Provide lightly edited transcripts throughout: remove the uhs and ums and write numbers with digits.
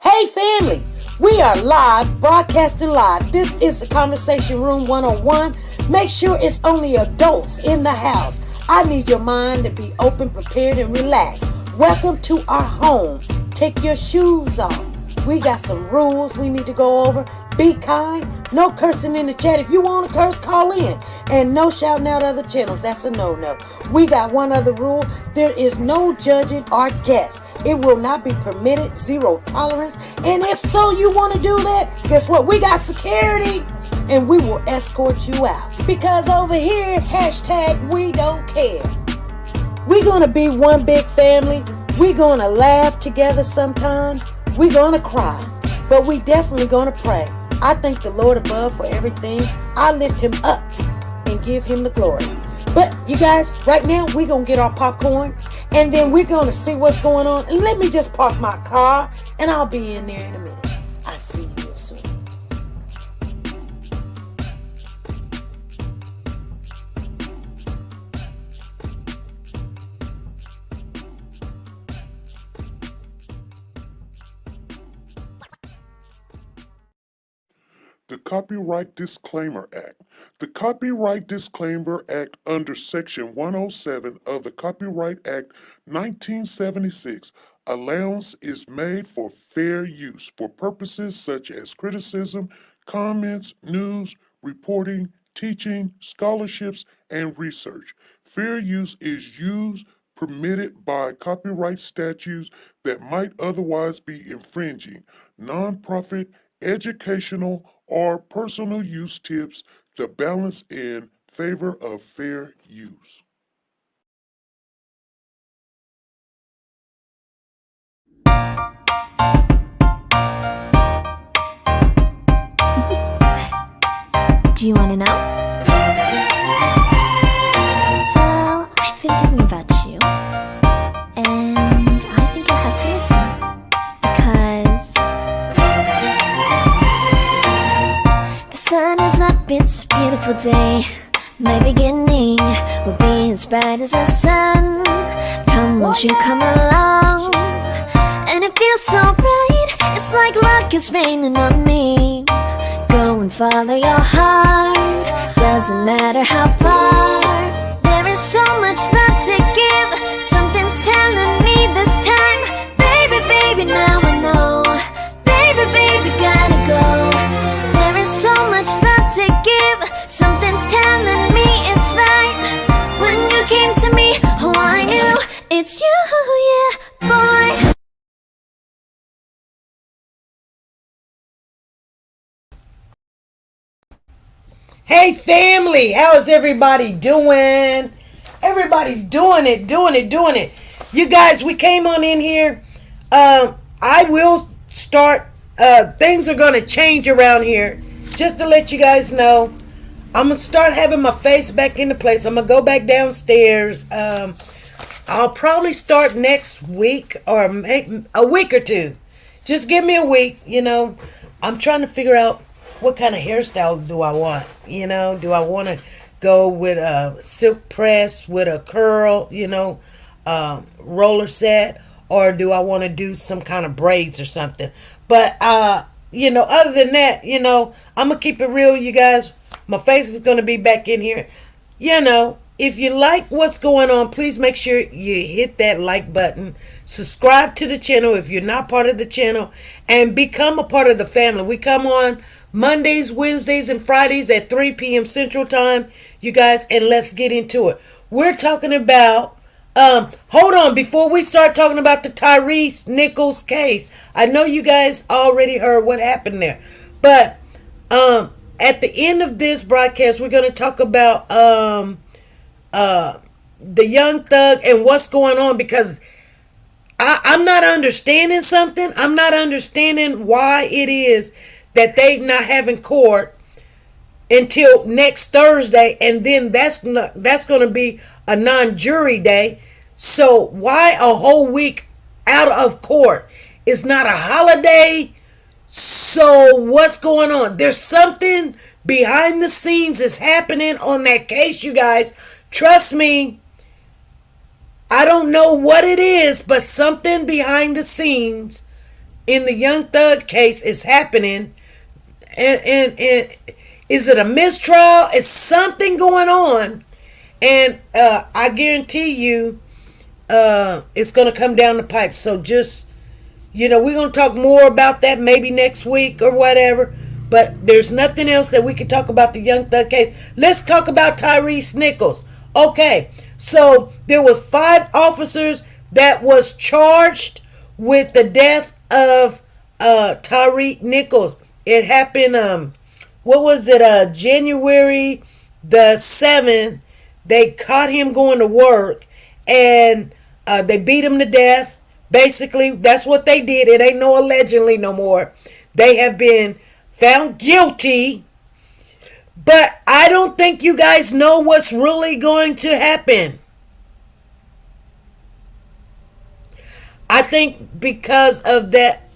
Hey family, we are live, broadcasting live. This is the Conversation Room 101. Make sure it's only adults in the house. I need your mind to be open, prepared, and relaxed. Welcome to our home. Take your shoes off. We got some rules we need to go over. Be kind. No cursing in the chat. If you want to curse, call in. And no shouting out other channels. That's a no-no. We got one other rule. There is no judging our guests. It will not be permitted. Zero tolerance. And if so, you want to do that, guess what? We got security. And we will escort you out. Because over here, hashtag we don't care. We're going to be one big family. We're going to laugh together sometimes. We're going to cry. But we definitely going to pray. I thank the Lord above for everything. I lift him up and give him the glory. But you guys, right now we're going to get our popcorn and then we're going to see what's going on. And let me just park my car and I'll be in there in a minute. I'll see you real soon. The Copyright Disclaimer Act. The Copyright Disclaimer Act under Section 107 of the Copyright Act 1976, allowance is made for fair use for purposes such as criticism, comments, news, reporting, teaching, scholarships, and research. Fair use is used permitted by copyright statutes that might otherwise be infringing. Nonprofit, educational, or personal use tips the balance in favor of fair use. Do you want to know? Well, I've been thinking about you, and I think I'll have to listen, because the sun is up, it's a beautiful day. My beginning will be as bright as the sun. Come, won't you come along? And it feels so bright, it's like luck is raining on me. Go and follow your heart, doesn't matter how far. There is so much love to give, something's telling me this time. Baby, baby, now I know. Baby, baby, gotta go. There is so much love to give, something's telling me it's right. When you came to me, oh I knew it's you, yeah, boy. Hey family, how is everybody doing? Everybody's doing it. You guys, we came on in here. I will start, things are going to change around here. Just to let you guys know, I'm going to start having my face back into place. I'm going to go back downstairs. I'll probably start next week or a week or two. Just give me a week, I'm trying to figure out what kind of hairstyle do I want? Do I want to go with a silk press with a curl, roller set, or do I want to do some kind of braids or something? But, other than that, I'm going to keep it real, you guys. My face is going to be back in here. If you like what's going on, please make sure you hit that like button. Subscribe to the channel if you're not part of the channel, and become a part of the family. We come on Mondays, Wednesdays, and Fridays at 3 p.m. Central Time, you guys, and let's get into it. We're talking about, hold on, before we start talking about the Tyre Nichols case, I know you guys already heard what happened there, but at the end of this broadcast, we're going to talk about the young thug and what's going on, because I'm not understanding something. I'm not understanding why it is that they not having court until next Thursday, and then that's going to be a non-jury day. So why a whole week out of court? It's not a holiday. So what's going on? There's something behind the scenes is happening on that case, you guys. Trust me. I don't know what it is, but something behind the scenes in the Young Thug case is happening. And is it a mistrial? Is something going on? And I guarantee you it's going to come down the pipe. So just, we're going to talk more about that maybe next week or whatever. But there's nothing else that we can talk about the Young Thug case. Let's talk about Tyre Nichols. Okay, so there was 5 officers that was charged with the death of Tyre Nichols. It happened, what was it, January the 7th. They caught him going to work, and they beat him to death. Basically, that's what they did. It ain't no allegedly no more. They have been found guilty, but I don't think you guys know what's really going to happen. I think because of that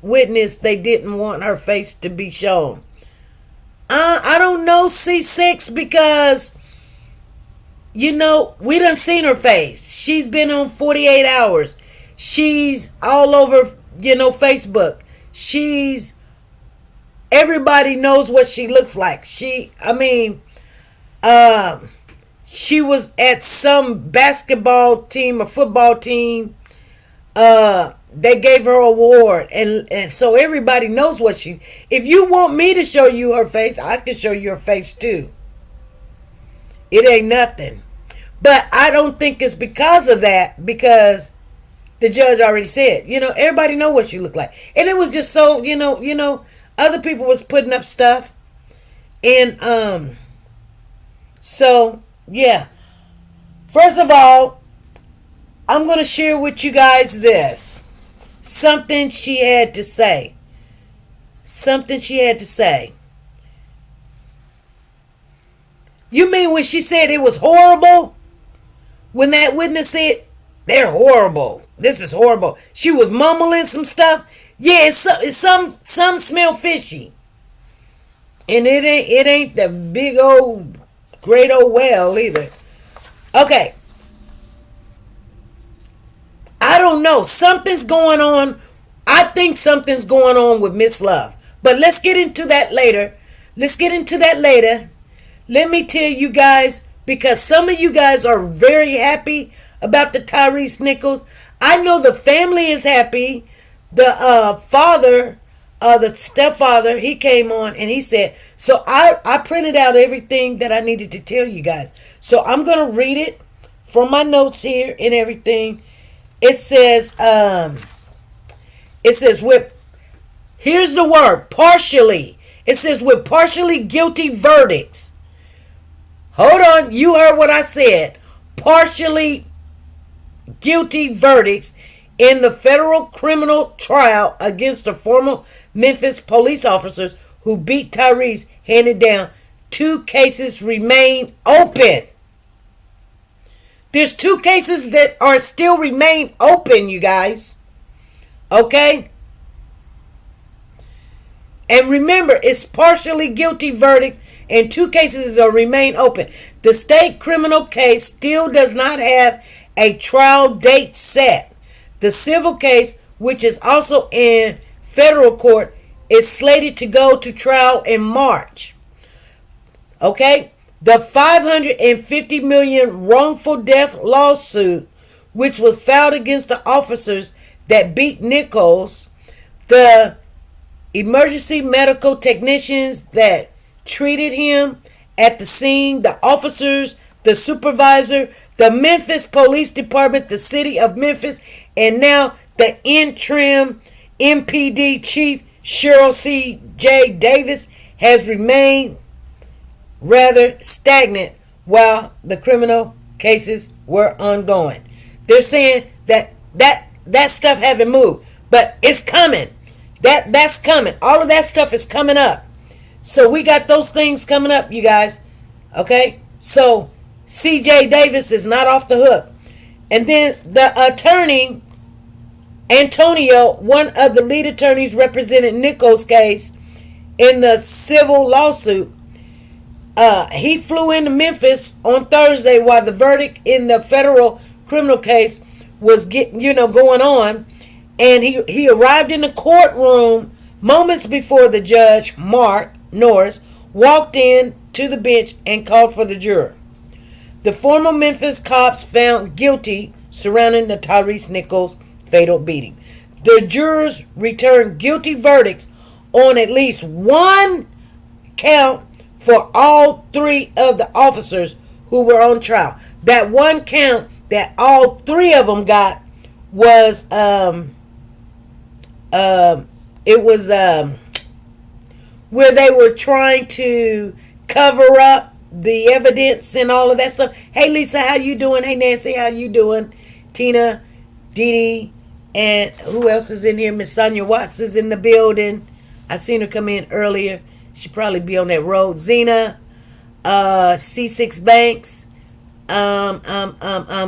witness, they didn't want her face to be shown. I don't know, C6, because, we done seen her face. She's been on 48 hours. She's all over, Facebook. Everybody knows what she looks like. She was at some basketball team or football team. They gave her an award, and so everybody knows what she. If you want me to show you her face, I can show you her face too. It ain't nothing, but I don't think it's because of that, because the judge already said, everybody know what she looked like, and it was just so, other people was putting up stuff, and so yeah. First of all, I'm gonna share with you guys this. Something she had to say. You mean when she said it was horrible? When that witness said, they're horrible. This is horrible. She was mumbling some stuff. Yeah, it's some smell fishy. And it ain't the big old, great old well either. Okay. I don't know. Something's going on. I think something's going on with Miss Love. But let's get into that later. Let me tell you guys, because some of you guys are very happy about the Tyre Nichols. I know the family is happy. The father, the stepfather, he came on and he said, so I printed out everything that I needed to tell you guys. So I'm going to read it from my notes here and everything. It says here's the word, partially. It says with partially guilty verdicts. Hold on, you heard what I said. Partially guilty verdicts in the federal criminal trial against the former Memphis police officers who beat Tyrese handed down. 2 cases remain open. There's 2 cases that are still remain open, you guys. Okay? And remember, it's partially guilty verdicts and 2 cases are remain open. The state criminal case still does not have a trial date set. The civil case, which is also in federal court, is slated to go to trial in March. Okay? The $550 million wrongful death lawsuit, which was filed against the officers that beat Nichols, the emergency medical technicians that treated him at the scene, the officers, the supervisor, the Memphis Police Department, the city of Memphis, and now the interim MPD chief, Cheryl C.J. Davis, has remained rather stagnant while the criminal cases were ongoing. They're saying that stuff haven't moved, but it's coming. That's coming. All of that stuff is coming up. So we got those things coming up, you guys. Okay? So C.J. Davis is not off the hook. And then the attorney, Antonio, one of the lead attorneys representing Nichols' case in the civil lawsuit, he flew into Memphis on Thursday while the verdict in the federal criminal case was going on. And he arrived in the courtroom moments before the judge, Mark Norris, walked in to the bench and called for the juror. The former Memphis cops found guilty surrounding the Tyre Nichols fatal beating. The jurors returned guilty verdicts on at least one count for all three of the officers who were on trial. That one count that all three of them got was it was where they were trying to cover up the evidence and all of that stuff. Hey Lisa, how you doing? Hey Nancy, how you doing? Tina, Dee Dee, and who else is in here? Miss Sonia Watts is in the building. I seen her come in earlier. She probably be on that road. Zena, C6 Banks,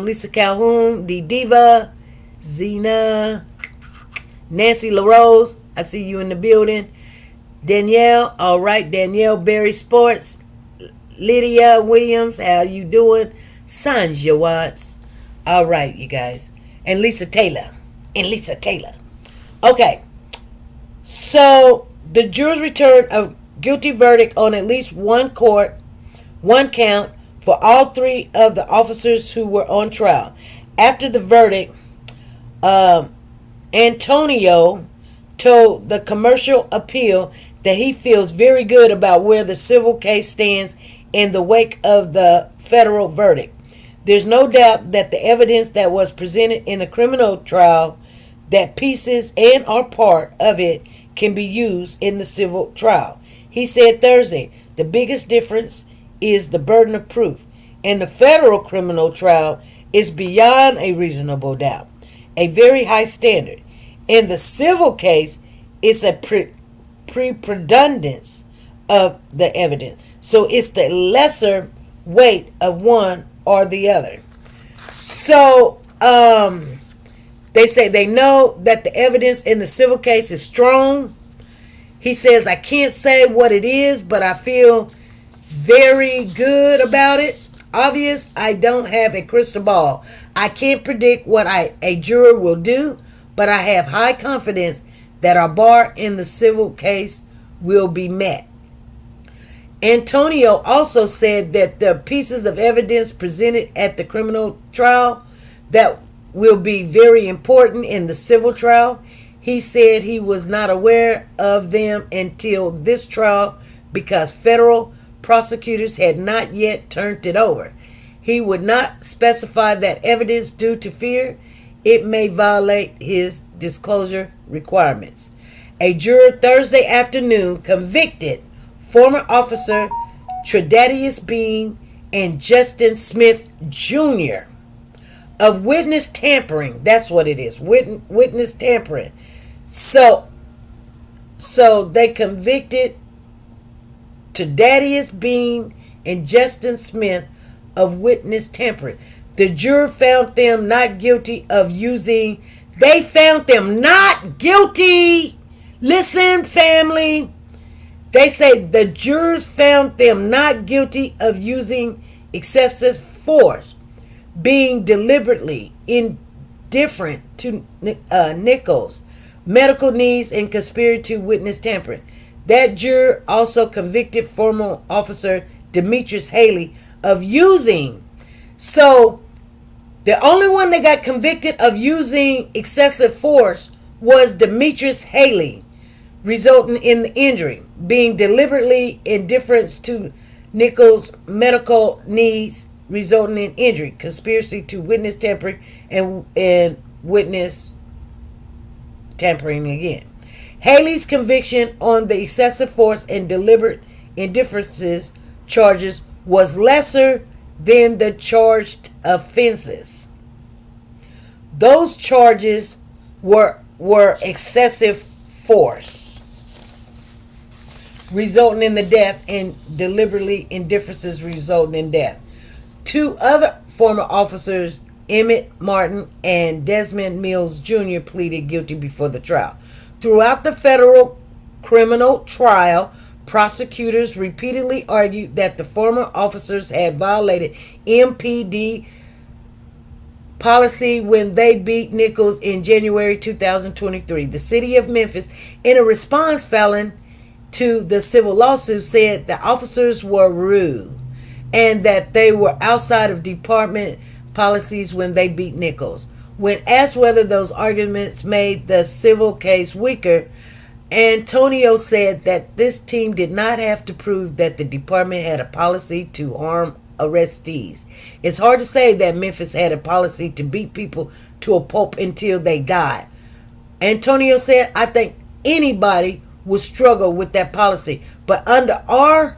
Lisa Calhoun, the Diva, Zena, Nancy LaRose. I see you in the building. Danielle, all right. Danielle Berry Sports. Lydia Williams, how you doing? Sanja Watts. All right, you guys. And Lisa Taylor. Okay. So the jurors returned a guilty verdict on at least one count for all three of the officers who were on trial. After the verdict, Antonio told the Commercial Appeal that he feels very good about where the civil case stands in the wake of the federal verdict. There's no doubt that the evidence that was presented in the criminal trial, that pieces and or part of it can be used in the civil trial. He said Thursday, the biggest difference is the burden of proof. In the federal criminal trial is beyond a reasonable doubt, a very high standard. In the civil case, it's a preponderance of the evidence. So it's the lesser weight of one or the other. So they say they know that the evidence in the civil case is strong. He says, I can't say what it is, but I feel very good about it. Obvious, I don't have a crystal ball. I can't predict what a juror will do, but I have high confidence that our bar in the civil case will be met. Antonio also said that the pieces of evidence presented at the criminal trial that will be very important in the civil trial. He said he was not aware of them until this trial because federal prosecutors had not yet turned it over. He would not specify that evidence due to fear it may violate his disclosure requirements. A juror Thursday afternoon convicted former officer Tredadius Bean and Justin Smith Jr. of witness tampering. That's what it is, witness tampering. So they convicted Tredadius Bean and Justin Smith of witness tampering. The juror found them not guilty of using. They found them not guilty. Listen, family. They say the jurors found them not guilty of using excessive force, being deliberately indifferent to Nichols' medical needs, and conspiracy to witness tampering. That juror also convicted former officer Demetrius Haley of using. So the only one that got convicted of using excessive force was Demetrius Haley, resulting in the injury, being deliberately indifferent to Nichols' medical needs, resulting in injury, conspiracy to witness tampering, and witness tampering again. Haley's conviction on the excessive force and deliberate indifferences charges was lesser than the charged offenses. Those charges were excessive force, resulting in the death, and deliberately indifferences resulting in death. Two other former officers, Emmett Martin and Desmond Mills Jr., pleaded guilty before the trial. Throughout the federal criminal trial, prosecutors repeatedly argued that the former officers had violated MPD policy when they beat Nichols in January 2023. The city of Memphis, in a response filing to the civil lawsuit, said the officers were rude and that they were outside of department policies when they beat Nichols. When asked whether those arguments made the civil case weaker, Antonio said that this team did not have to prove that the department had a policy to harm arrestees. It's hard to say that Memphis had a policy to beat people to a pulp until they died. Antonio said, I think anybody would struggle with that policy. But under our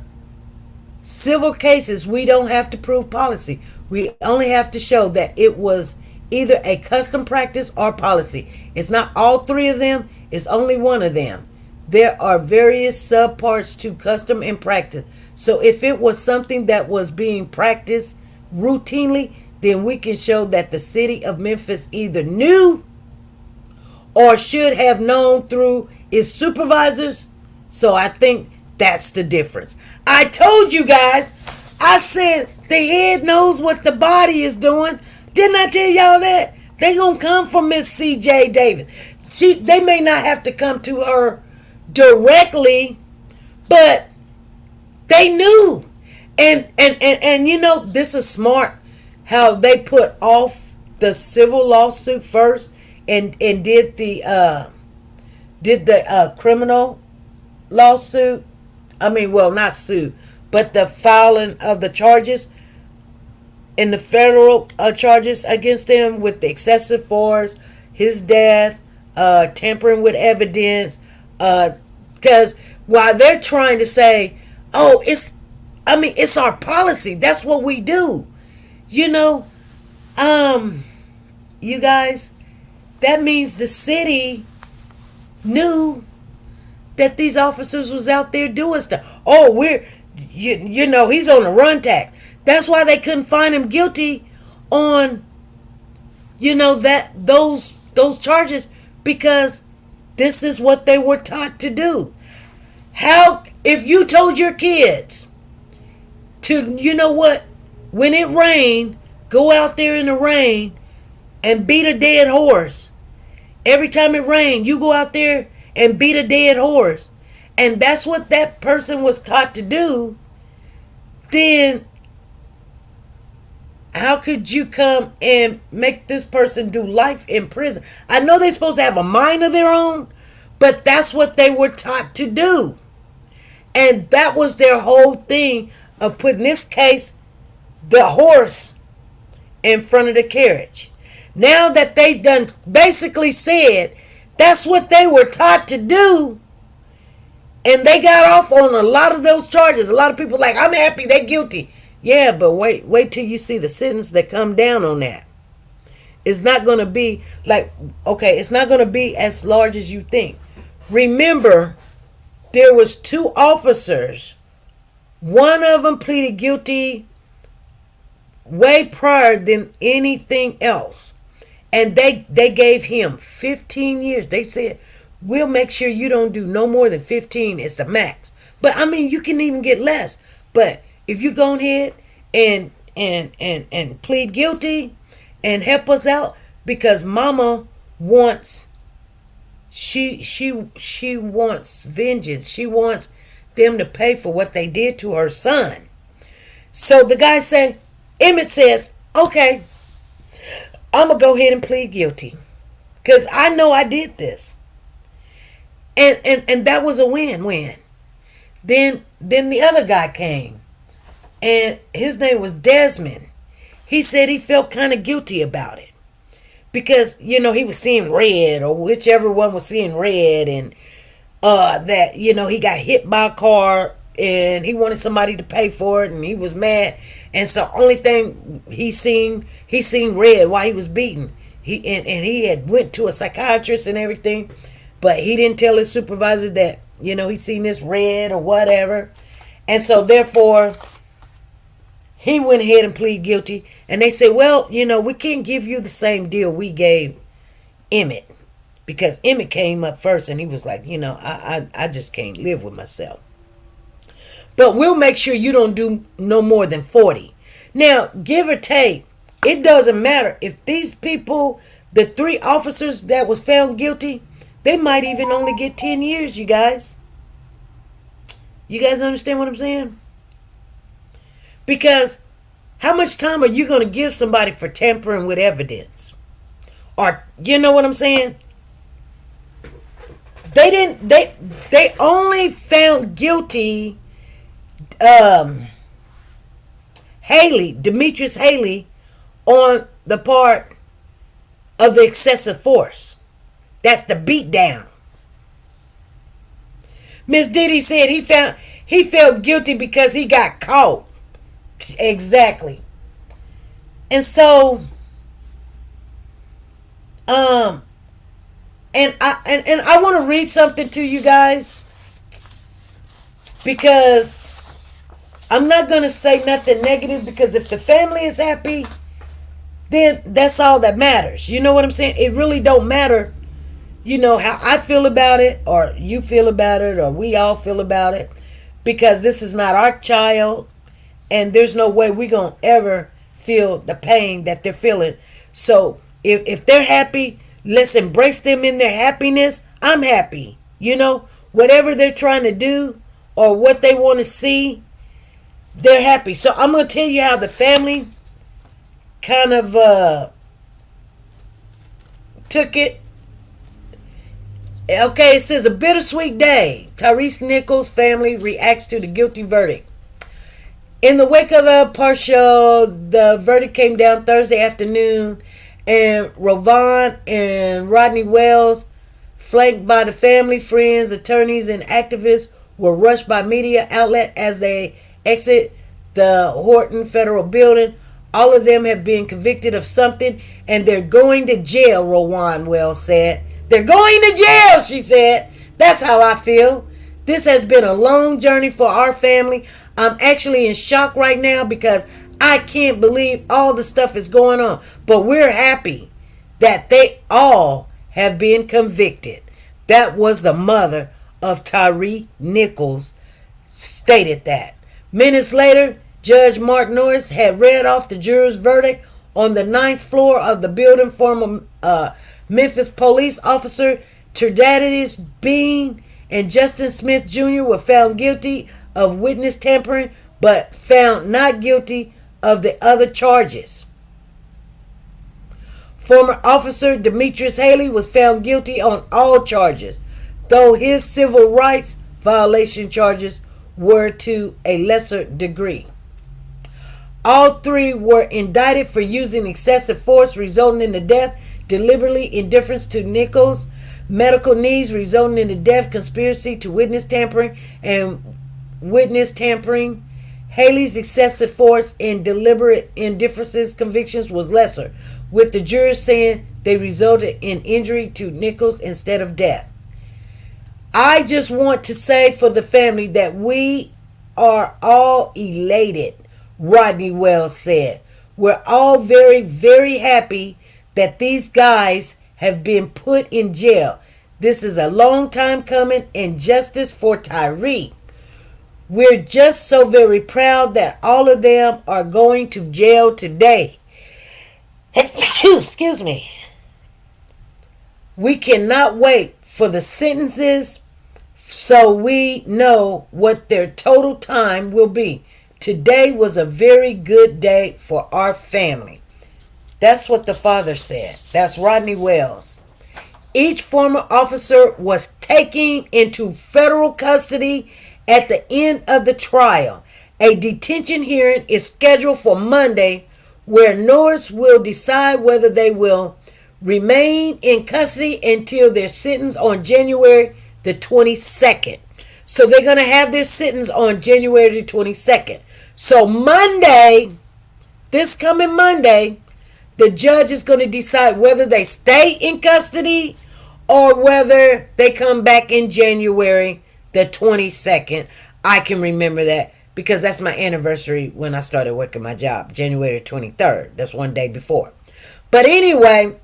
civil cases, we don't have to prove policy. We only have to show that it was either a custom practice or policy. It's not all three of them. It's only one of them. There are various subparts to custom and practice. So if it was something that was being practiced routinely, then we can show that the city of Memphis either knew or should have known through its supervisors. So I think that's the difference. I told you guys, I said the head knows what the body is doing. Didn't I tell y'all that? They gonna come from Miss C.J. Davis. They may not have to come to her directly, but they knew. And you know, this is smart how they put off the civil lawsuit first and did the criminal lawsuit. I mean, well, not suit, but the filing of the charges in the federal charges against him with the excessive force, his death, tampering with evidence, because while they're trying to say, oh, it's our policy, that's what we do, you know, you guys, that means the city knew that these officers was out there doing stuff. Oh, you know, he's on a run tax. That's why they couldn't find him guilty on, you know, those charges, because this is what they were taught to do. How, if you told your kids to, you know what, when it rained, go out there in the rain and beat a dead horse. Every time it rained, you go out there and beat a dead horse. And that's what that person was taught to do. Then how could you come and make this person do life in prison? I know they're supposed to have a mind of their own, but that's what they were taught to do. And that was their whole thing of putting this case, the horse, in front of the carriage. Now that they done basically said that's what they were taught to do, and they got off on a lot of those charges. A lot of people like, I'm happy they're guilty. Yeah, but wait till you see the sentence that come down on that. It's not going to be like, okay, it's not going to be as large as you think. Remember, there was 2 officers. One of them pleaded guilty way prior than anything else. And they gave him 15 years. They said, we'll make sure you don't do no more than 15. It's the max. But I mean, you can even get less. But if you go ahead and plead guilty and help us out, because mama wants, she wants vengeance. She wants them to pay for what they did to her son. So the guy said, Emmett says, okay, I'm going to go ahead and plead guilty, because I know I did this. And that was a win-win. Then the other guy came, and his name was Desmond. He said he felt kind of guilty about it, because, you know, he was seeing red, or whichever one was seeing red, and that, you know, he got hit by a car and he wanted somebody to pay for it, and he was mad. And so only thing he seen red while he was beaten. He had went to a psychiatrist and everything, but he didn't tell his supervisor that, you know, he seen this red or whatever. And so therefore he went ahead and pleaded guilty. And they said, well, you know, we can't give you the same deal we gave Emmett, because Emmett came up first and he was like, you know, I just can't live with myself. But we'll make sure you don't do no more than 40. Now, give or take, It doesn't matter if these people, the 3 officers that was found guilty, they might even only get 10 years, you guys. You guys understand what I'm saying? Because how much time are you going to give somebody for tampering with evidence? Or, you know what I'm saying? They only found guilty Demetrius Haley, on the part of the excessive force. That's the beat down. Miss Diddy said he felt guilty because he got caught. Exactly. And so and I want to read something to you guys, because I'm not going to say nothing negative, because if the family is happy, then that's all that matters. You know what I'm saying? It really don't matter, how I feel about it, or you feel about it, or we all feel about it, because this is not our child, and there's no way we're going to ever feel the pain that they're feeling. So if they're happy, let's embrace them in their happiness. I'm happy. Whatever they're trying to do or what they want to see, they're happy. So I'm going to tell you how the family kind of took it. Okay, it says a bittersweet day. Tyre Nichols' family reacts to the guilty verdict. In the wake of the partial, the verdict came down Thursday afternoon, and Rovon and Rodney Wells, flanked by the family, friends, attorneys, and activists, were rushed by media outlet as they exit the Horton Federal Building. All of them have been convicted of something, and they're going to jail, Rovon Wells said. They're going to jail, she said. That's how I feel. This has been a long journey for our family. I'm actually in shock right now because I can't believe all the stuff is going on. But we're happy that they all have been convicted. That was the mother of Tyre Nichols stated that. Minutes later, Judge Mark Norris had read off the jurors' verdict on the 9th floor of the building. Former Memphis police officer Terdadis Bean and Justin Smith Jr. were found guilty of witness tampering, but found not guilty of the other charges. Former officer Demetrius Haley was found guilty on all charges, though his civil rights violation charges were to a lesser degree. All 3 were indicted for using excessive force resulting in the death, deliberately indifference to Nichols' medical needs resulting in the death, conspiracy to witness tampering, and witness tampering. Haley's excessive force and deliberate indifference convictions was lesser, with the jurors saying they resulted in injury to Nichols instead of death. I just want to say for the family that we are all elated, Rodney Wells said. We're all very, very happy that these guys have been put in jail. This is a long time coming, and justice for Tyre. We're just so very proud that all of them are going to jail today. Excuse me. We cannot wait for the sentences so we know what their total time will be. Today was a very good day for our family. That's what the father said. That's Rodney Wells. Each former officer was taken into federal custody at the end of the trial. A detention hearing is scheduled for Monday, where Norris will decide whether they will remain in custody until their sentence on January the 22nd. So they're going to have their sentence on January the 22nd. So Monday, this coming Monday, the judge is going to decide whether they stay in custody or whether they come back in January the 22nd. I can remember that because that's my anniversary when I started working my job, January 23rd. That's one day before. But anyway,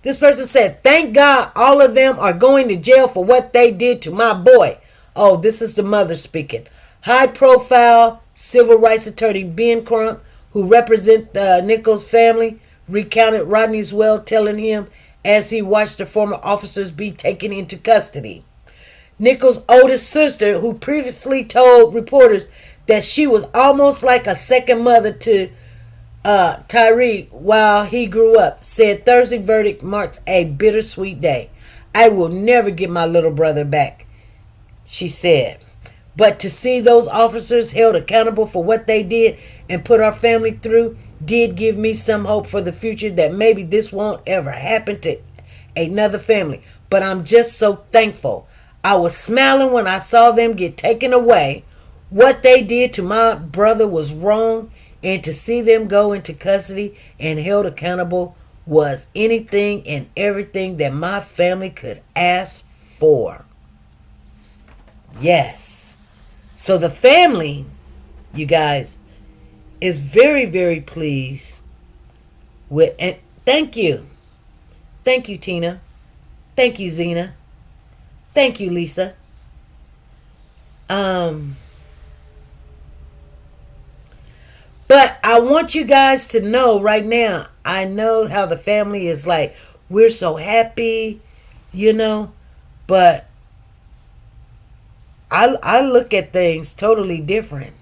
this person said, thank God all of them are going to jail for what they did to my boy. Oh, this is the mother speaking. High profile civil rights attorney Ben Crump who represent the Nichols family, recounted Rodney's well, telling him as he watched the former officers be taken into custody. Nichols' oldest sister, who previously told reporters that she was almost like a second mother to Tyre while he grew up, said Thursday verdict marks a bittersweet day. I will never get my little brother back, she said. But to see those officers held accountable for what they did and put our family through did give me some hope for the future, that maybe this won't ever happen to another family. But I'm just so thankful. I was smiling when I saw them get taken away. What they did to my brother was wrong, and to see them go into custody and held accountable was anything and everything that my family could ask for. Yes. So the family, you guys, is very, very pleased with, and thank you. Thank you, Tina. Thank you, Zena. Thank you, Lisa. But I want you guys to know right now, I know how the family is like, we're so happy, but I look at things totally different.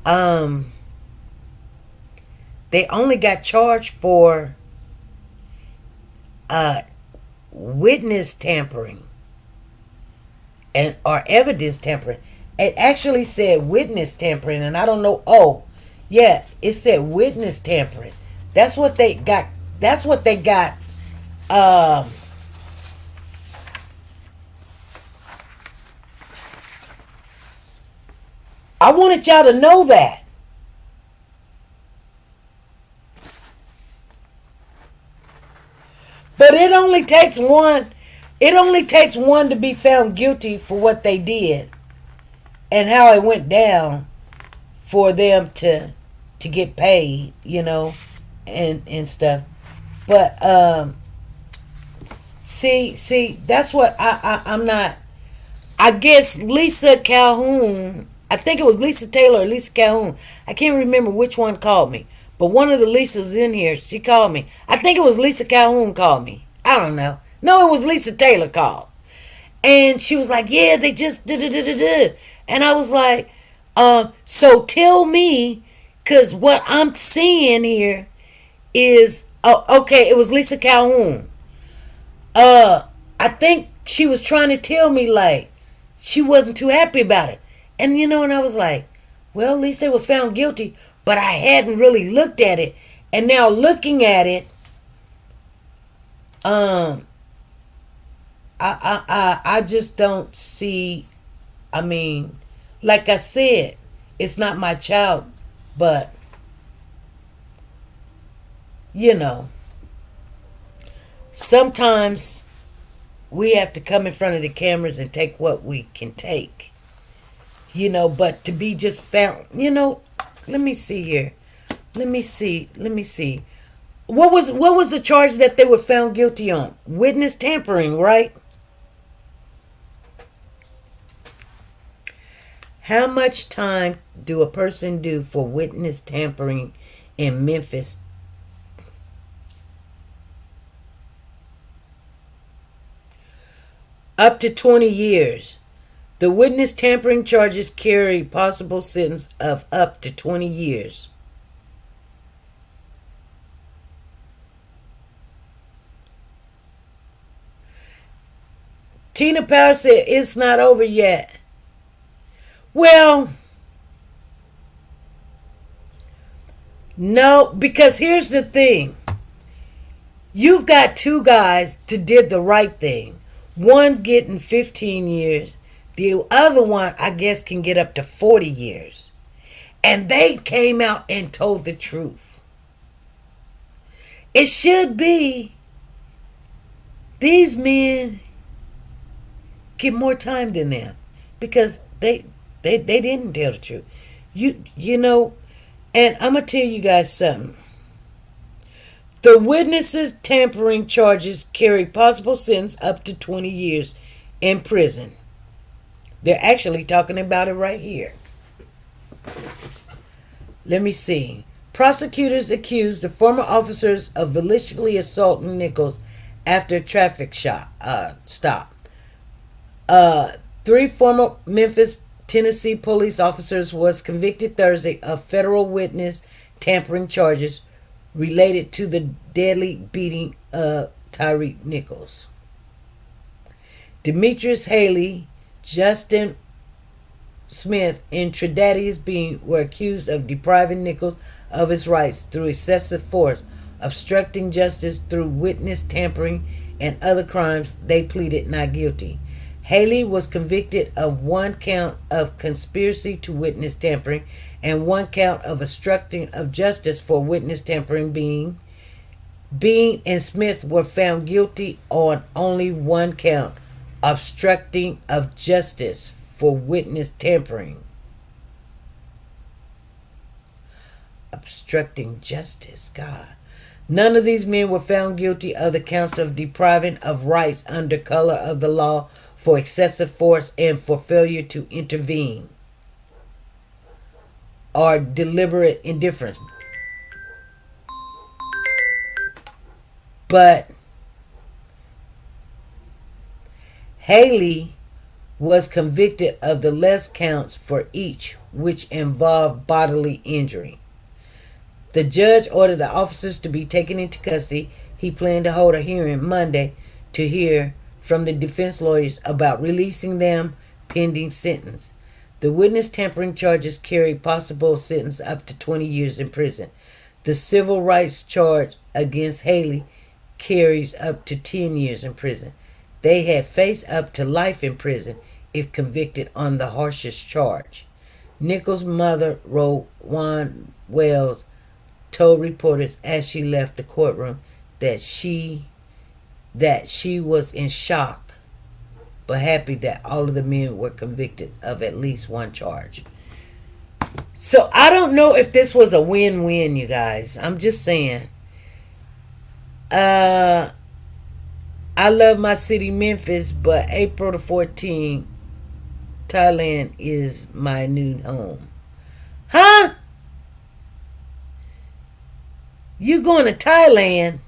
They only got charged for witness tampering or evidence tampering. It actually said witness tampering, and I don't know. Oh, yeah, it said witness tampering. That's what they got. That's what they got. I wanted y'all to know that. But it only takes one. It only takes one to be found guilty for what they did and how it went down for them to get paid, and stuff. But see, that's what I'm not. I guess Lisa Calhoun. I think it was Lisa Taylor or Lisa Calhoun. I can't remember which one called me. But one of the Lisas in here, she called me. I think it was Lisa Calhoun called me. I don't know. No, it was Lisa Taylor called. And she was like, yeah, they just did. And I was like, so tell me, because what I'm seeing here is, okay, it was Lisa Calhoun. I think she was trying to tell me, like, she wasn't too happy about it. And, and I was like, well, at least they was found guilty. But I hadn't really looked at it. And now looking at it, I just don't see. I mean, like I said, it's not my child, but sometimes we have to come in front of the cameras and take what we can take. But to be just found, let me see here. Let me see. What was the charge that they were found guilty on? Witness tampering, right? How much time do a person do for witness tampering in Memphis? Up to 20 years. The witness tampering charges carry possible sentence of up to 20 years. Tina Power said it's not over yet. Well, no, because here's the thing. You've got two guys that did the right thing. One's getting 15 years. The other one, I guess, can get up to 40 years. And they came out and told the truth. It should be these men get more time than them because they didn't tell the truth. You know, and I'm going to tell you guys something. The witnesses tampering charges carry possible sentence up to 20 years in prison. They're actually talking about it right here. Let me see. Prosecutors accused the former officers of maliciously assaulting Nichols after a traffic stop. Three former Memphis, Tennessee police officers was convicted Thursday of federal witness tampering charges related to the deadly beating of Tyre Nichols. Demetrius Haley, Justin Smith, and Tredadius Bean were accused of depriving Nichols of his rights through excessive force, obstructing justice through witness tampering, and other crimes. They pleaded not guilty. Haley was convicted of one count of conspiracy to witness tampering and one count of obstructing of justice for witness tampering. Bean and Smith were found guilty on only one count, obstructing of justice for witness tampering. Obstructing justice, God. None of these men were found guilty of the counts of depriving of rights under color of the law for excessive force and for failure to intervene or deliberate indifference. But Haley was convicted of the less counts for each, which involved bodily injury. The judge ordered the officers to be taken into custody. He planned to hold a hearing Monday to hear from the defense lawyers about releasing them pending sentence. The witness tampering charges carry possible sentence up to 20 years in prison. The civil rights charge against Haley carries up to 10 years in prison. They had faced up to life in prison if convicted on the harshest charge. Nichols' mother, Rowan Wells, told reporters as she left the courtroom that she was in shock but happy that all of the men were convicted of at least one charge. So I don't know if this was a win-win, you guys. I'm just saying. I love my city, Memphis, but April the 14th, Thailand is my new home. Huh? You going to Thailand?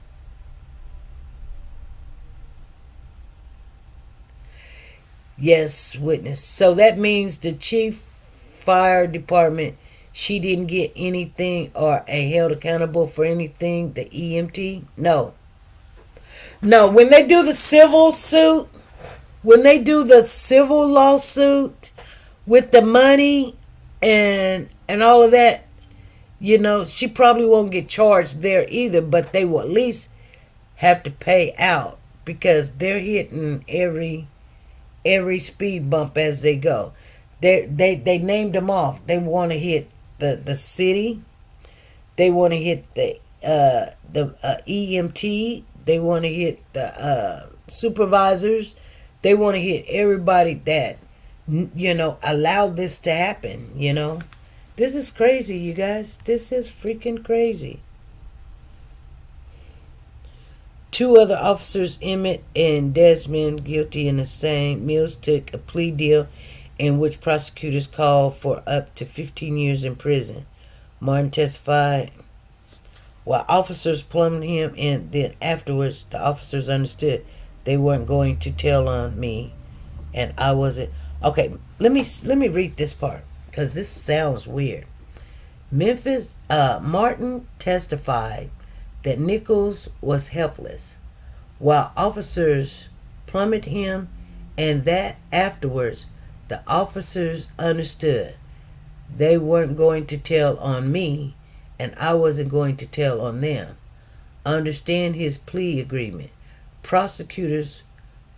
Yes, witness. So that means the chief fire department, she didn't get anything or held accountable for anything, the EMT? No. No, when they do the civil suit, when they do the civil lawsuit with the money and all of that, you know, she probably won't get charged there either, but they will at least have to pay out because they're hitting every speed bump as they go. They named them off. They want to hit the city. They want to hit the EMT. They want to hit the supervisors. They want to hit everybody that, you know, allowed this to happen, you know. This is crazy, you guys. This is freaking crazy. Two other officers, Emmett and Desmond, guilty in the same. Mills took a plea deal in which prosecutors called for up to 15 years in prison. Martin testified while officers plumbeted him, and then afterwards the officers understood they weren't going to tell on me, and I wasn't. Okay, let me read this part because this sounds weird. Martin testified that Nichols was helpless while officers plummeted him, and that afterwards the officers understood they weren't going to tell on me and I wasn't going to tell on them. Understand his plea agreement. Prosecutors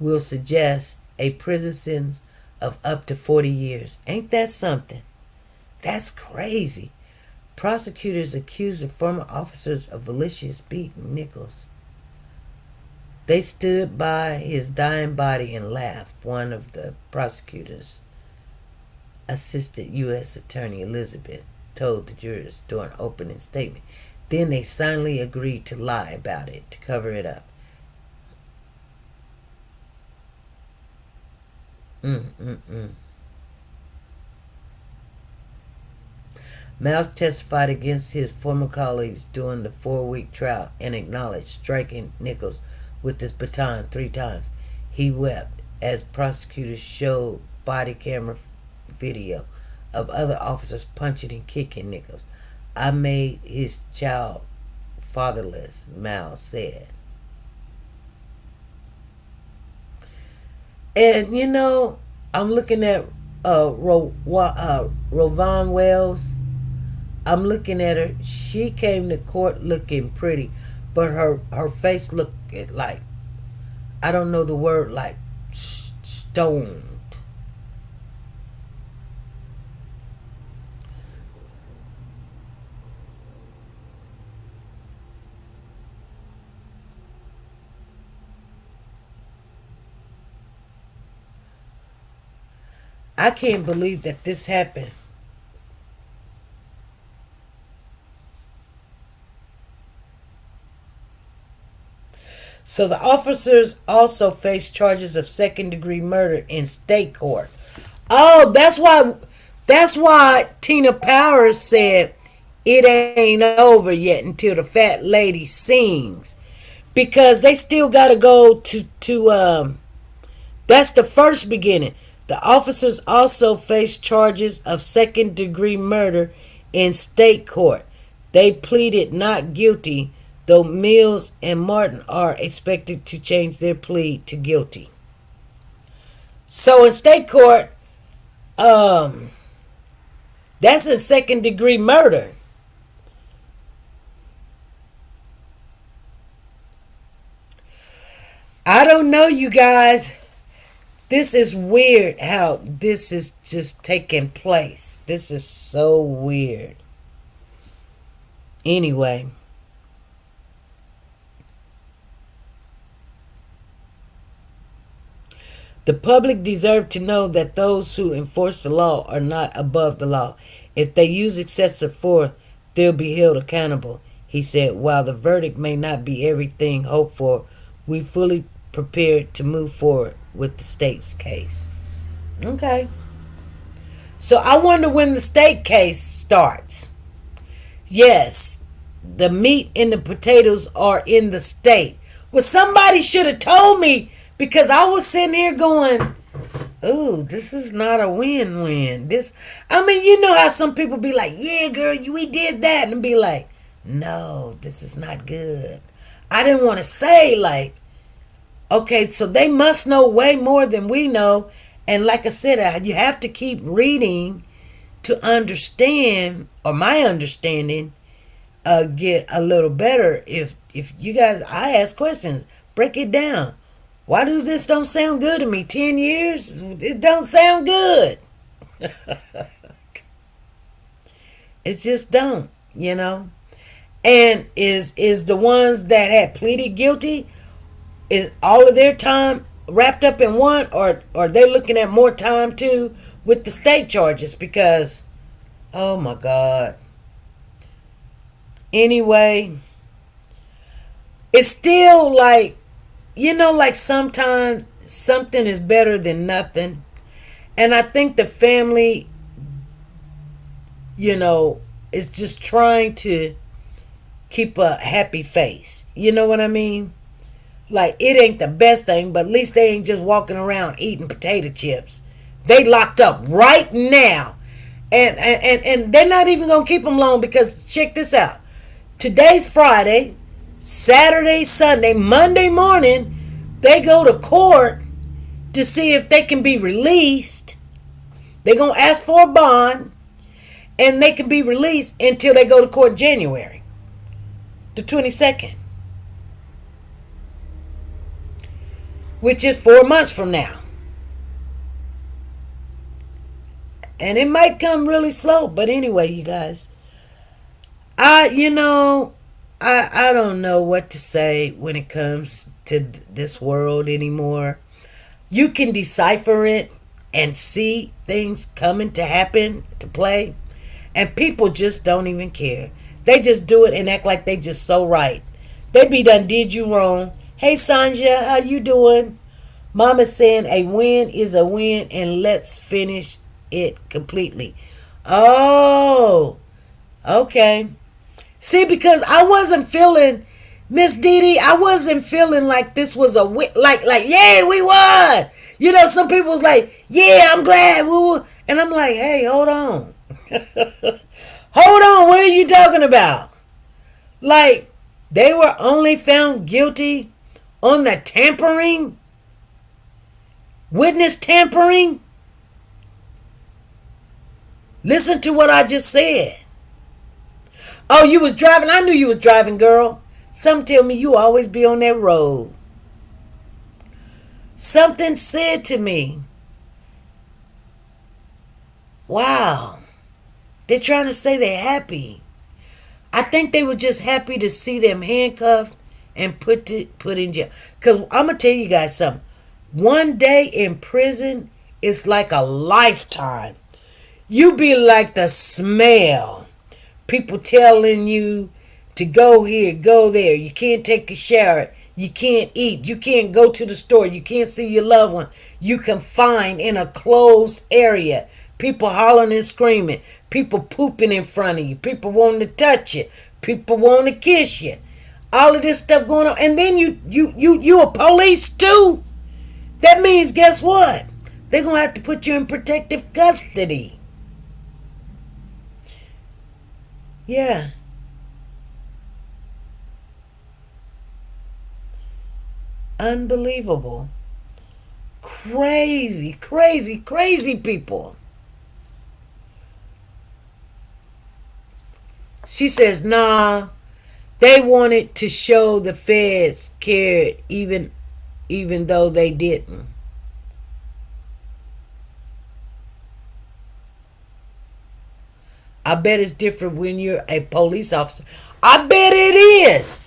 will suggest a prison sentence of up to 40 years. Ain't that something? That's crazy. Prosecutors accused the former officers of malicious beating Nichols. They stood by his dying body and laughed. One of the prosecutors, Assistant U.S. Attorney Elizabeth, told the jurors during an opening statement. Then they silently agreed to lie about it, to cover it up. Miles testified against his former colleagues during the 4-week trial and acknowledged striking Nichols with his baton 3 times. He wept as prosecutors showed body camera video of other officers punching and kicking Nichols. I made his child fatherless, Miles said. And I'm looking at Rovon Wells. I'm looking at her. She came to court looking pretty, but her face looked like, I don't know the word, like stoned. I can't believe that this happened. So the officers also face charges of second-degree murder in state court. Oh, that's why Tina Powers said it ain't over yet until the fat lady sings, because they still got to go to that's the first beginning. The officers also face charges of second-degree murder in state court. They pleaded not guilty, though Mills and Martin are expected to change their plea to guilty. So in state court, that's a second-degree murder. I don't know, you guys. This is weird how this is just taking place. This is so weird. Anyway. The public deserve to know that those who enforce the law are not above the law. If they use excessive force, they'll be held accountable, he said. While the verdict may not be everything hoped for, we fully prepared to move forward with the state's case. Okay. So I wonder when the state case starts. Yes, the meat and the potatoes are in the state. Well, somebody should have told me, because I was sitting here going, ooh, this is not a win-win. You know how some people be like, yeah, girl, we did that. And be like, no, this is not good. I didn't want to say, like, okay, so they must know way more than we know. And like I said, you have to keep reading to understand, or my understanding, get a little better. If you guys, I ask questions, break it down. Why does this don't sound good to me? 10 years? It don't sound good. It just don't, And is the ones that had pleaded guilty, is all of their time wrapped up in one, or are they looking at more time too with the state charges? Because, oh my God. Anyway, it's still like, like sometimes something is better than nothing. And I think the family, is just trying to keep a happy face. You know what I mean? Like, it ain't the best thing, but at least they ain't just walking around eating potato chips. They locked up right now. And they're not even going to keep them long, because check this out. Today's Friday, Saturday, Sunday, Monday morning, they go to court to see if they can be released. They're going to ask for a bond, and they can be released until they go to court January the 22nd. Which is 4 months from now. And it might come really slow. But anyway, you guys. I don't know what to say when it comes to this world anymore. You can decipher it and see things coming to happen, to play. And people just don't even care. They just do it and act like they just so right. They be done did you wrong. Hey, Sanja, how you doing? Mama's saying a win is a win, and let's finish it completely. Oh, Okay. See, because I wasn't feeling, Miss Dee Dee, I wasn't feeling like this was a like, yeah, we won. You know, some people was like, yeah, I'm glad. Woo. And I'm like, hey, hold on. Hold on, what are you talking about? Like, they were only found guilty on the tampering? Witness tampering? Listen to what I just said. Oh, you was driving? I knew you was driving, girl. Something tell me you always be on that road. Something said to me, wow, they're trying to say they're happy. I think they were just happy to see them handcuffed and put in jail. Because I'm going to tell you guys something. One day in prison is like a lifetime. You be like the smell. People telling you to go here, go there. You can't take a shower. You can't eat. You can't go to the store. You can't see your loved one. You confined in a closed area. People hollering and screaming. People pooping in front of you. People wanting to touch you. People wanting to kiss you. All of this stuff going on. And then you a police too. That means, guess what? They're going to have to put you in protective custody. Yeah. Unbelievable. Crazy, crazy, crazy people. She says, nah, they wanted to show the feds cared even though they didn't. I bet it's different when you're a police officer. I bet it is.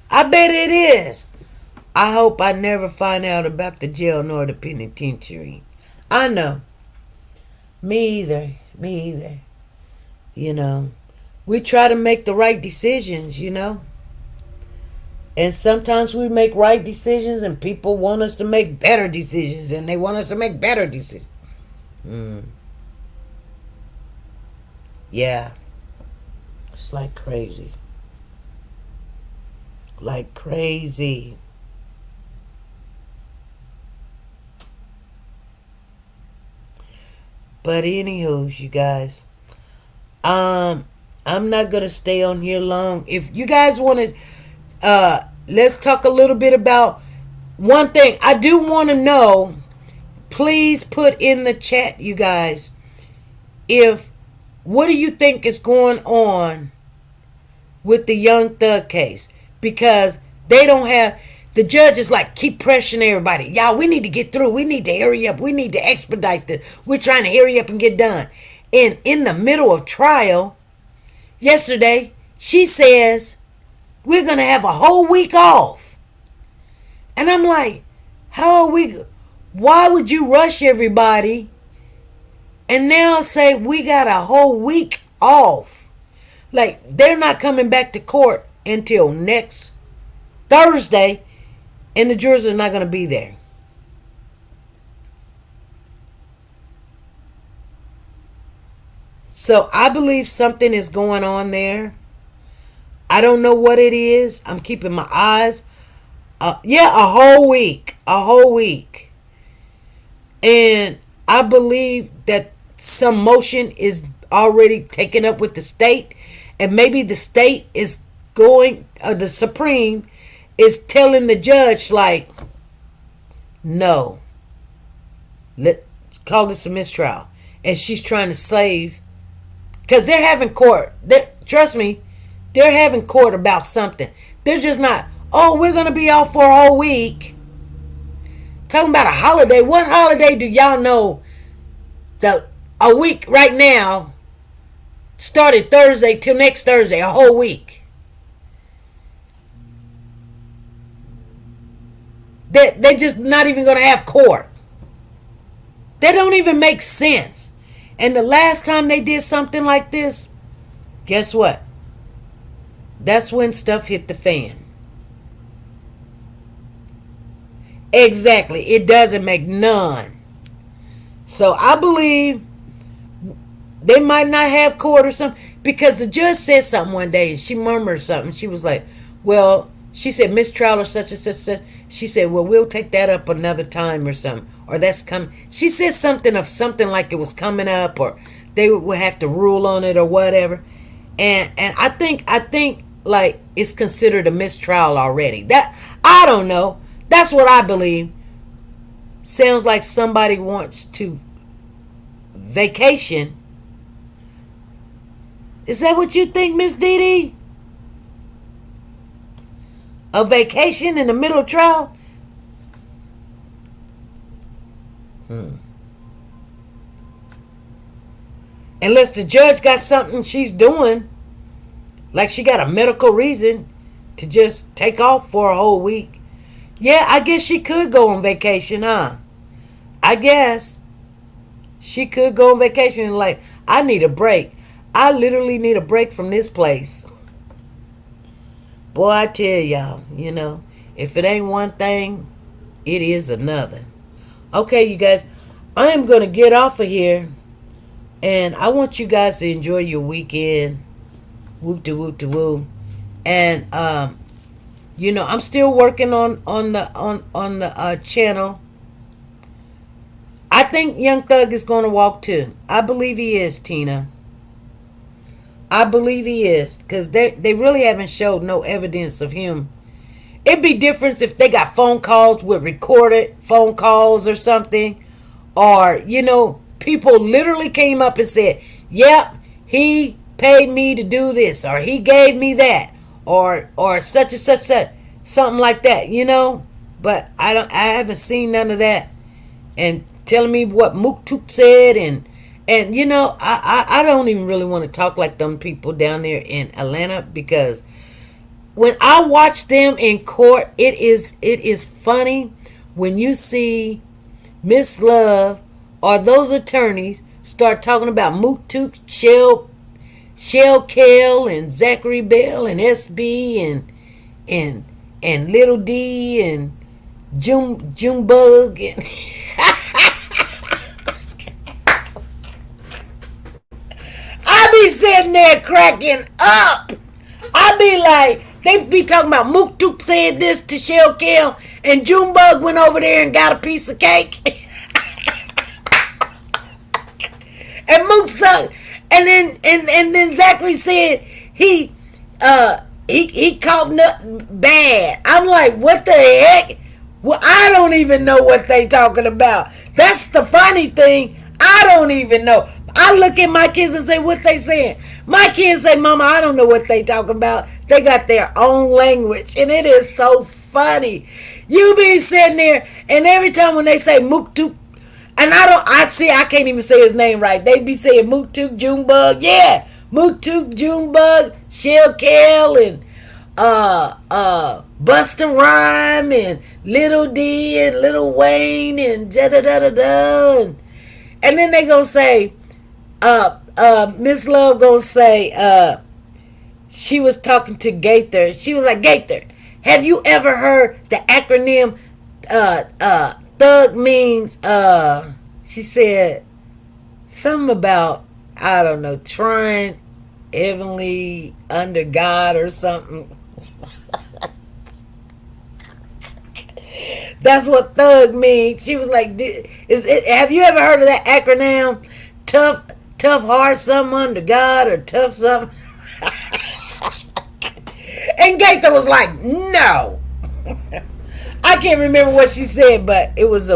I bet it is. I hope I never find out about the jail nor the penitentiary. I know. Me either. Me either. You know. We try to make the right decisions, you know. And sometimes we make right decisions and people want us to make better decisions. And they want us to make better decisions. Yeah. It's like crazy. Like crazy. But anywho, you guys, I'm not gonna stay on here long. If you guys want to, let's talk a little bit about one thing. I do want to know. Please put in the chat, you guys. What do you think is going on with the Young Thug case? Because they don't have. The judge is like, keep pressuring everybody. Y'all, we need to get through. We need to hurry up. We need to expedite this. We're trying to hurry up and get done. And in the middle of trial, yesterday, she says, we're going to have a whole week off. And I'm like, why would you rush everybody and now say we got a whole week off? Like, they're not coming back to court until next Thursday. And the jurors are not going to be there. So I believe something is going on there. I don't know what it is. I'm keeping my eyes. A whole week. A whole week. And I believe that some motion is already taken up with the state. And maybe the state is going, the Supreme is telling the judge, like, no, let's call this a mistrial. And she's trying to slave, because they're having court. Trust me, they're having court about something. They're just not, oh, we're going to be off for a whole week. Talking about a holiday. What holiday do y'all know that a week right now started Thursday till next Thursday, a whole week? They're just not even going to have court. That don't even make sense. And the last time they did something like this, guess what? That's when stuff hit the fan. Exactly. It doesn't make none. So I believe They might not have court or something, because the judge said something one day and she murmured something. She was like, well, she said, mistrial or such and such, such. She said, well, we'll take that up another time or something. Or that's coming. She said something of something like it was coming up, or they would have to rule on it or whatever. And I think like it's considered a mistrial already. That, I don't know. That's what I believe. Sounds like somebody wants to vacation. Is that what you think, Miss Dee Dee? A vacation in the middle of trial? Unless the judge got something she's doing, like she got a medical reason to just take off for a whole week. Yeah, I guess she could go on vacation, huh? I guess she could go on vacation and like, I need a break. I literally need a break from this place. Boy, I tell y'all, if it ain't one thing, it is another. Okay, you guys, I am going to get off of here. And I want you guys to enjoy your weekend. Whoop de whoop de woo. And I'm still working on the channel. I think Young Thug is going to walk too. I believe he is, Tina. I believe he is, because they really haven't showed no evidence of him. It'd be different if they got phone calls with recorded phone calls or something, or people literally came up and said, "Yep, he paid me to do this, or he gave me that, or such and such, something like that." But I haven't seen none of that. And telling me what Mook Took said, and I don't even really want to talk like them people down there in Atlanta, because when I watch them in court, it is funny when you see Miss Love or those attorneys start talking about Mook Took, Shell Kell, and Zachary Bell, and SB, and Little D, and Junebug, and I be sitting there cracking up. I be like, they be talking about Mook Took said this to Shell Kell, and Junebug went over there and got a piece of cake. And Mook sucked. And then Zachary said he caught nut bad. I'm like, what the heck? Well, I don't even know what they talking about. That's the funny thing. I don't even know. I look at my kids and say, what they saying? My kids say, Mama, I don't know what they talking about. They got their own language, and it is so funny. You be sitting there, and every time when they say Mook Took, and I can't even say his name right. They be saying Mook Took, Junebug. Yeah, Mook Took, Junebug, Shell Kell, and Busta Rhyme, and Little D, and Little Wayne, and da-da-da-da-da. And then they gonna say, Miss Love gonna say, she was talking to Gaither. She was like, Gaither, have you ever heard the acronym Thug means, she said something about, I don't know, trying heavenly under God or something. That's what thug means. She was like, have you ever heard of that acronym? Tough heart something under God, or tough something. And Gaither was like, no. I can't remember what she said, but it was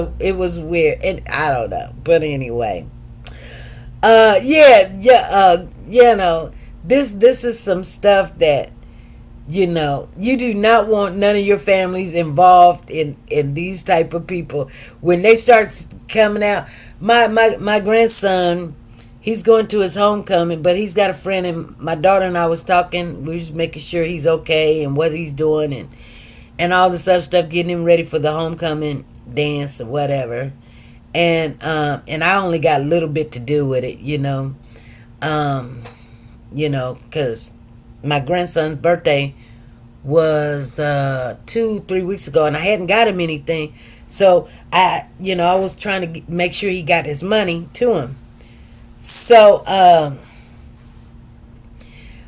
weird, and I don't know. But anyway, this is some stuff that you do not want none of your families involved in these type of people. When they start coming out, my grandson, he's going to his homecoming, but he's got a friend, and my daughter and I was talking. We was making sure he's okay and what he's doing, and all this other stuff, getting him ready for the homecoming dance or whatever. And I only got a little bit to do with it, because my grandson's birthday was 2-3 weeks ago, and I hadn't got him anything. So I was trying to make sure he got his money to him. So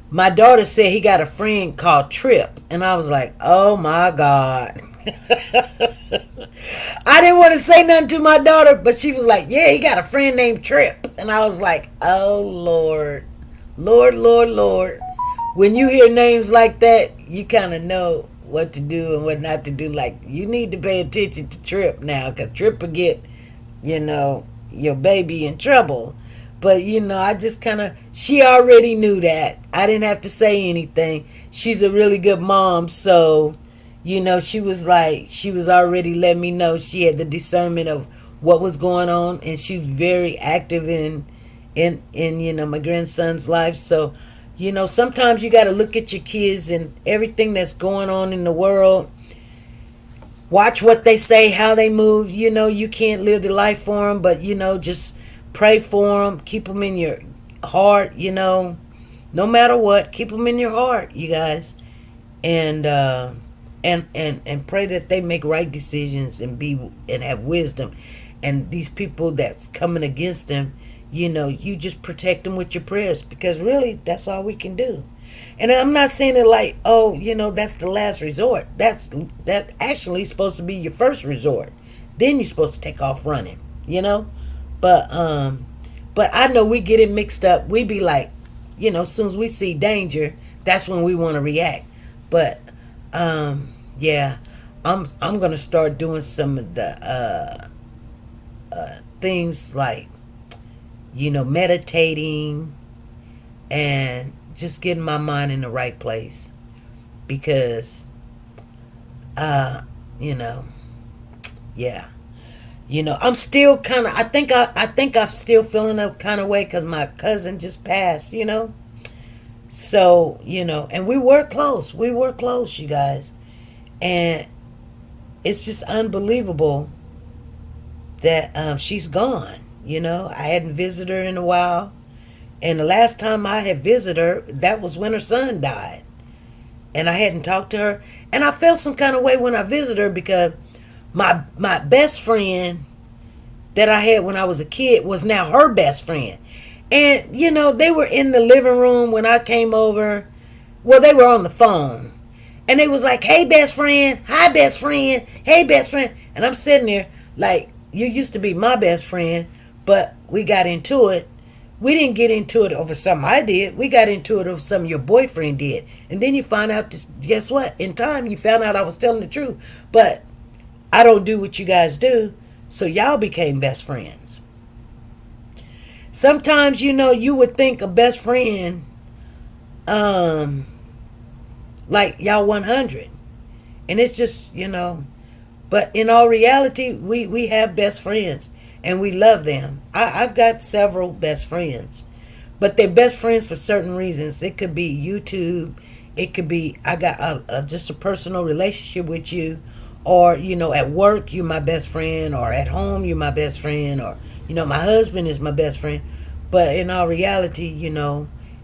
my daughter said he got a friend called Trip, and I was like, oh my God. I didn't want to say nothing to my daughter, but she was like, yeah, he got a friend named Trip. And I was like, oh Lord. Lord, Lord, Lord. When you hear names like that, you kind of know what to do and what not to do. Like, you need to pay attention to Trip now, because Trip will get, your baby in trouble. But, I just kind of, she already knew that. I didn't have to say anything. She's a really good mom, so, she was already letting me know she had the discernment of what was going on, and she was very active in my grandson's life. So, sometimes you got to look at your kids and everything that's going on in the world. Watch what they say, how they move. You can't live the life for them, but just pray for them. Keep them in your heart. No matter what, keep them in your heart, you guys, and pray that they make right decisions and have wisdom. And these people that's coming against them, you just protect them with your prayers, because really that's all we can do. And I'm not saying it like, oh, that's the last resort. That actually supposed to be your first resort. Then you're supposed to take off running, But I know we get it mixed up. We be like, as soon as we see danger, that's when we want to react. But yeah, I'm gonna start doing some of the things like, meditating and just getting my mind in the right place, because yeah, I'm still kind of, I think I'm still feeling a kind of way because my cousin just passed, so, and we were close, you guys, and it's just unbelievable that she's gone. I hadn't visited her in a while. And the last time I had visited her, that was when her son died. And I hadn't talked to her. And I felt some kind of way when I visited her, because my best friend that I had when I was a kid was now her best friend. And, they were in the living room when I came over. Well, they were on the phone. And they was like, hey, best friend. Hi, best friend. Hey, best friend. And I'm sitting there like, you used to be my best friend, but we got into it. We didn't get into it over something I did. We got into it over something your boyfriend did. And then you find out, guess what? In time, you found out I was telling the truth. But I don't do what you guys do. So y'all became best friends. Sometimes, you would think a best friend, like y'all 100. And it's just, but in all reality, we have best friends. And we love them. I've got several best friends. But they're best friends for certain reasons. It could be YouTube. It could be I got just a personal relationship with you. Or, at work, you're my best friend. Or at home, you're my best friend. Or, my husband is my best friend. But in all reality,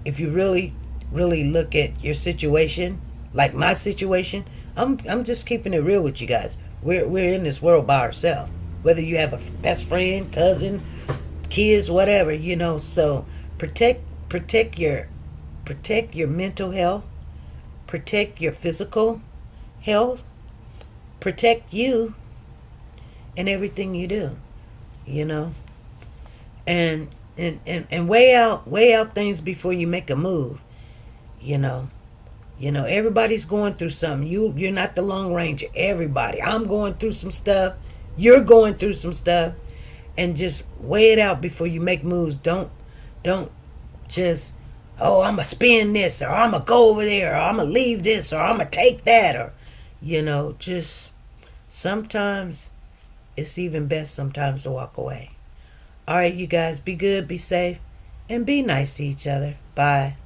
if you really, really look at your situation, like my situation, I'm just keeping it real with you guys. We're in this world by ourselves. Whether you have a best friend, cousin, kids, whatever, so protect your mental health, protect your physical health, protect you and everything you do, and weigh out things before you make a move, everybody's going through something. You're not the Lone Ranger. Everybody, I'm going through some stuff. You're going through some stuff, and just weigh it out before you make moves. Don't just, oh, I'm going to spend this, or I'm going to go over there, or I'm going to leave this, or I'm going to take that, or, just sometimes it's even best sometimes to walk away. All right, you guys, be good, be safe, and be nice to each other. Bye.